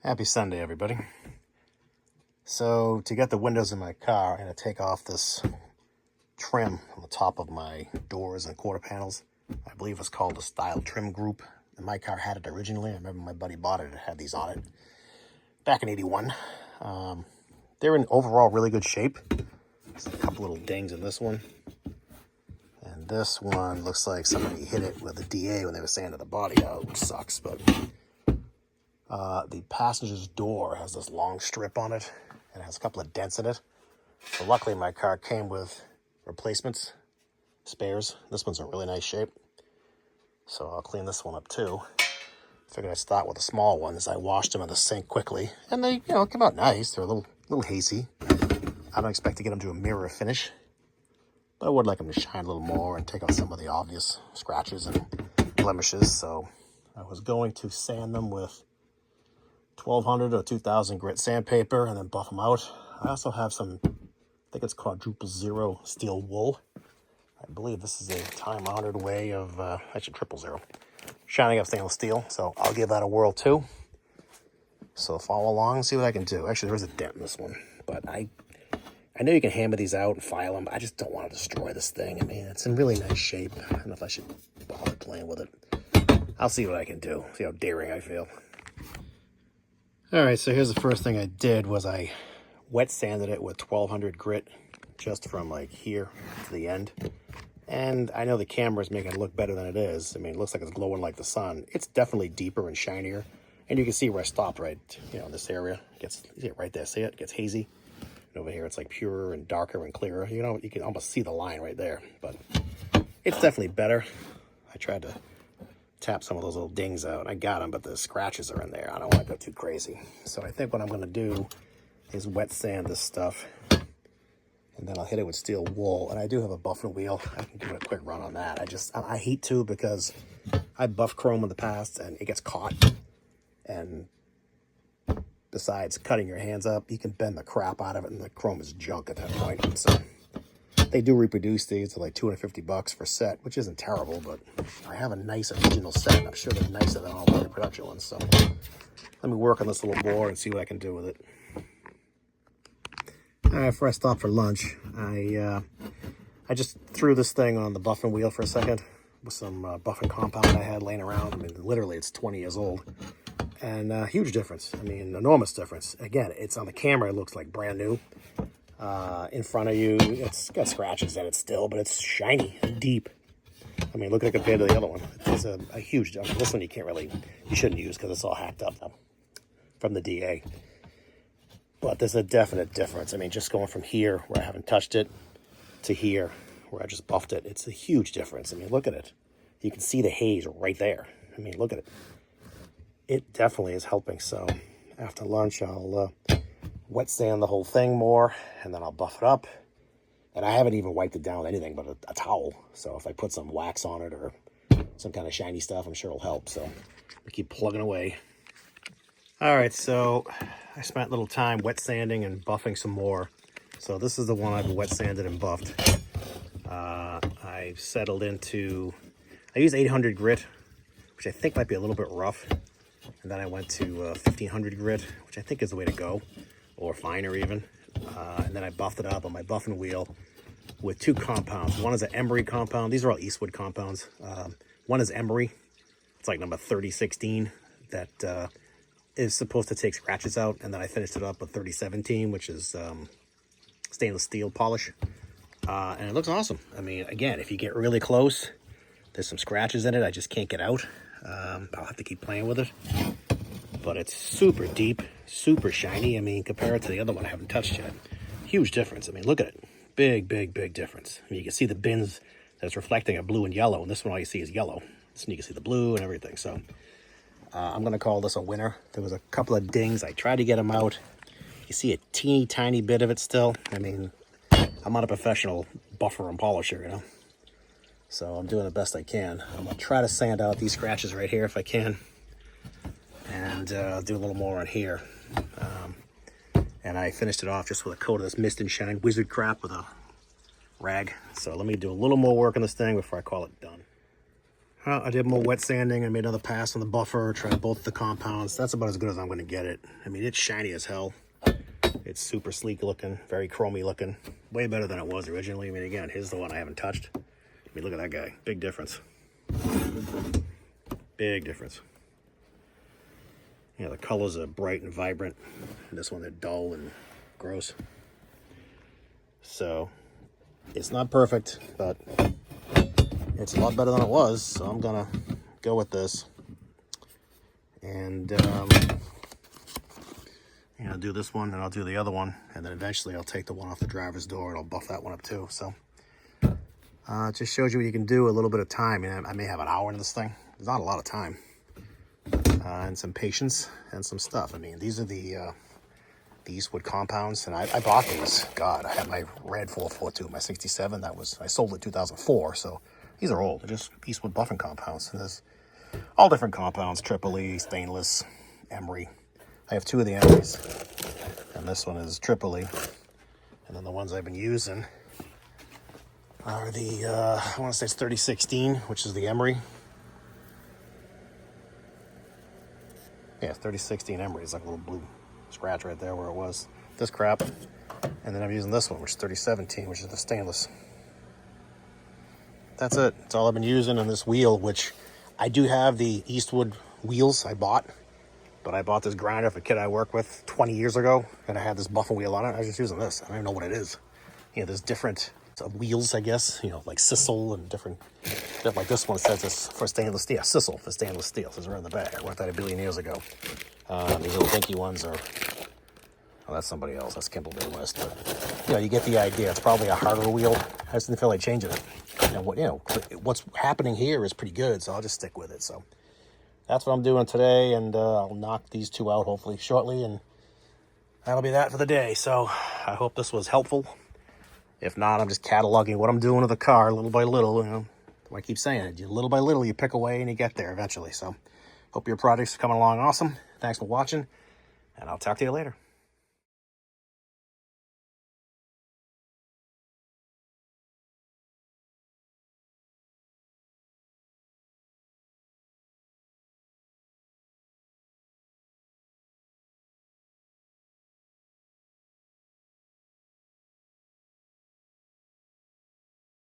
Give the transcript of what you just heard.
Happy Sunday, everybody. So, to get the windows in my car, I'm going to take off this trim on the top of my doors and quarter panels. I believe it's called a style trim group. And my car had it originally. I remember my buddy bought it. It had these on it back in '81. They're in overall really good shape. There's a couple little dings in this one. And this one looks like somebody hit it with a DA when they were sanding the body out, which sucks, but... the passenger's door has this long strip on it, and it has a couple of dents in it. But luckily, my car came with replacements, spares. This one's in really nice shape, so I'll clean this one up too. Figured I'd start with the small ones. I washed them in the sink quickly, and they, come out nice. They're a little hazy. I don't expect to get them to a mirror finish, but I would like them to shine a little more and take out some of the obvious scratches and blemishes. So I was going to sand them with 1200 or 2000 grit sandpaper and then buff them out. I also have some, I think it's quadruple zero steel wool. I believe this is a time-honored way of, actually triple zero, shining up stainless steel. So I'll give that a whirl too. So follow along and see what I can do. Actually, there is a dent in this one, but I know you can hammer these out and file them. I just don't want to destroy this thing. I mean, it's in really nice shape. I don't know if I should bother playing with it. I'll see what I can do, see how daring I feel. Alright, so here's the first thing I did was I wet sanded it with 1200 grit just from like here to the end. And I know the camera's making it look better than it is. I mean, it looks like it's glowing like the sun. It's definitely deeper and shinier. And you can see where I stopped right, in this area. You see it right there, see it? It gets hazy. And over here it's like purer and darker and clearer. You can almost see the line right there. But it's definitely better. I tried to tap some of those little dings out. I got them, but the scratches are in there. I don't want to go too crazy. So I think what I'm going to do is wet sand this stuff, and then I'll hit it with steel wool. And I do have a buffing wheel. I can give it a quick run on that. I hate to, because I buffed chrome in the past and it gets caught. And besides cutting your hands up, you can bend the crap out of it, and the chrome is junk at that point. So they do reproduce these at like $250 for set, which isn't terrible, but I have a nice original set. I'm sure they're nicer than all the production ones. So let me work on this little board and see what I can do with it. All right, before I stop for lunch, I just threw this thing on the buffing wheel for a second with some buffing compound I had laying around. I mean, literally, it's 20 years old. And huge difference. I mean, enormous difference. Again, it's on the camera, it looks like brand new. In front of you, it's got scratches in it still, but it's shiny and deep. I mean, look at it compared to the other one. It's a huge, this one you shouldn't use because it's all hacked up from the DA. But there's a definite difference. I mean, just going from here, where I haven't touched it, to here, where I just buffed it, it's a huge difference. I mean, look at it. You can see the haze right there. I mean, look at it. It definitely is helping. So after lunch, I'll wet sand the whole thing more, and then I'll buff it up. And I haven't even wiped it down with anything but a towel. So if I put some wax on it or some kind of shiny stuff, I'm sure it'll help. So I keep plugging away. All right, so I spent a little time wet sanding and buffing some more. So this is the one I've wet sanded and buffed. I've settled into, I used 800 grit, which I think might be a little bit rough. And then I went to 1500 grit, which I think is the way to go, or finer even. And then I buffed it up on my buffing wheel with two compounds. One is an emery compound. These are all Eastwood compounds. One is emery. It's like number 3016 that is supposed to take scratches out. And then I finished it up with 3017, which is stainless steel polish. And it looks awesome. I mean, again, if you get really close, there's some scratches in it I just can't get out. I'll have to keep playing with it. But it's super deep, super shiny. I mean, compare it to the other one I haven't touched yet. Huge difference. I mean, look at it. Big, big, big difference. I mean, you can see the bins that's reflecting a blue and yellow, and this one all you see is yellow. This one you can see the blue and everything. So I'm going to call this a winner. There was a couple of dings. I tried to get them out. You see a teeny tiny bit of it still. I mean, I'm not a professional buffer and polisher, So I'm doing the best I can. I'm going to try to sand out these scratches right here if I can. And do a little more on here. And I finished it off just with a coat of this Mist and Shine Wizard crap with a rag. So let me do a little more work on this thing before I call it done. Well, I did more wet sanding. I made another pass on the buffer, tried both the compounds. That's about as good as I'm going to get it. I mean, it's shiny as hell. It's super sleek looking, very chromy looking. Way better than it was originally. I mean, again, here's the one I haven't touched. I mean, look at that guy. Big difference. Big difference. Yeah, the colors are bright and vibrant. And this one, they're dull and gross. So, it's not perfect, but it's a lot better than it was. So I'm gonna go with this. And, I'll do this one, and I'll do the other one. And then eventually I'll take the one off the driver's door, and I'll buff that one up too. So, it just shows you what you can do, a little bit of time. I may have an hour in this thing. There's not a lot of time. And some patience and some stuff. I mean, these are the Eastwood compounds, and I bought these. God, I had my red 442, my 67. I sold it in 2004, so these are old. They're just Eastwood buffing compounds. And there's all different compounds: Tripoli, stainless, emery. I have two of the emeries, and this one is Tripoli. And then the ones I've been using are the, I want to say it's 3016, which is the emery. Yeah, 3016 emery. It's like a little blue scratch right there where it was. This crap. And then I'm using this one, which is 3017, which is the stainless. That's it. That's all I've been using on this wheel, which I do have the Eastwood wheels I bought. But I bought this grinder for a kid I work with 20 years ago, and I had this buffing wheel on it. I was just using this. I don't even know what it is. There's different wheels, I guess, like sisal and different, like this one says it's for stainless steel. Sisal for stainless steel. This is right in the back. I worked that a billion years ago. These little dinky ones are, oh, that's somebody else. That's Kimball Midwest. But, you get the idea. It's probably a harder wheel. I just didn't feel like changing it. And what's happening here is pretty good, so I'll just stick with it. So that's what I'm doing today, and I'll knock these two out hopefully shortly, and that'll be that for the day. So I hope this was helpful. If not, I'm just cataloging what I'm doing to the car little by little. I keep saying it. Little by little, you pick away and you get there eventually. So hope your project's coming along awesome. Thanks for watching, and I'll talk to you later.